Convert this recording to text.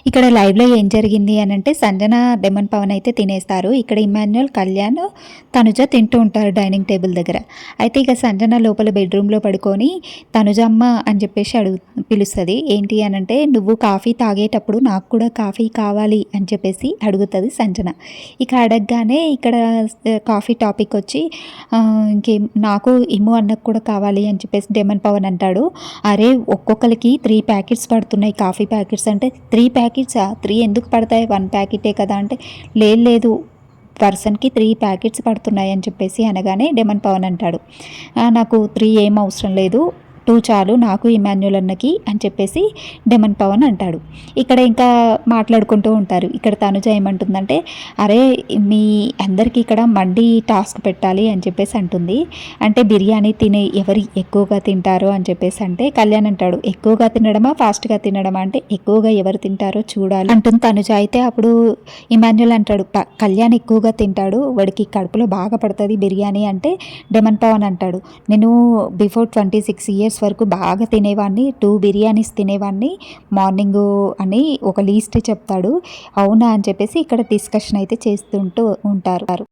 ఇక్కడ లైవ్లో ఏం జరిగింది అని అంటే సంజన లెమన్ పవన్ అయితే తినేస్తారు. ఇక్కడ ఇమాన్యుల్, కళ్యాణ్, తనుజ తింటూ ఉంటారు డైనింగ్ టేబుల్ దగ్గర. అయితే ఇక సంజన లోపల బెడ్రూమ్లో పడుకొని తనుజమ్మ అని చెప్పేసి పిలుస్తుంది. ఏంటి అని అంటే నువ్వు కాఫీ తాగేటప్పుడు నాకు కూడా కాఫీ కావాలి అని చెప్పేసి అడుగుతుంది సంజన. ఇక అడగగానే ఇక్కడ కాఫీ టాపిక్ వచ్చి ఇంకేం నాకు ఇమ్ము అన్నకు కూడా కావాలి అని చెప్పేసి లెమన్ పవన్ అంటాడు. అరే ఒక్కొక్కరికి 3 ప్యాకెట్స్ పడుతున్నాయి కాఫీ ప్యాకెట్స్ అంటే 3 ప్యాకెట్సా 3 ఎందుకు పడతాయి 1 ప్యాకెటే కదా అంటే లేదు పర్సన్కి 3 ప్యాకెట్స్ పడుతున్నాయి అని చెప్పేసి అనగానే లెమన్ పవన్ అంటాడు నాకు 3 ఏం అవసరం లేదు 2 చాలు నాకు ఇమాన్యుల్ అన్నకి అని చెప్పేసి లెమన్ పవన్ అంటాడు. ఇక్కడ ఇంకా మాట్లాడుకుంటూ ఉంటారు. ఇక్కడ తనుజ ఏమంటుందంటే అరే మీ అందరికీ ఇక్కడ మండి టాస్క్ పెట్టాలి అని చెప్పేసి అంటుంది. అంటే బిర్యానీ తినే ఎవరు ఎక్కువగా తింటారో అని చెప్పేసి అంటే కళ్యాణ్ అంటాడు ఎక్కువగా తినడమా ఫాస్ట్గా తినడమా అంటే ఎక్కువగా ఎవరు తింటారో చూడాలి అంటుంది తనుజ. అయితే అప్పుడు ఇమాన్యుల్ అంటాడు కళ్యాణ్ ఎక్కువగా తింటాడు వాడికి కడుపులో బాగా పడుతుంది బిర్యానీ అంటే లెమన్ పవన్ అంటాడు నేను బిఫోర్ 26 ఇయర్స్ వరకు బాగా తినేవాడిని 2 బిర్యానీస్ తినేవాడిని మార్నింగ్ అని ఒక లీస్ట్ చెప్తాడు. అవునా అని చెప్పేసి ఇక్కడ డిస్కషన్ అయితే చేస్తుంటూ ఉంటారు.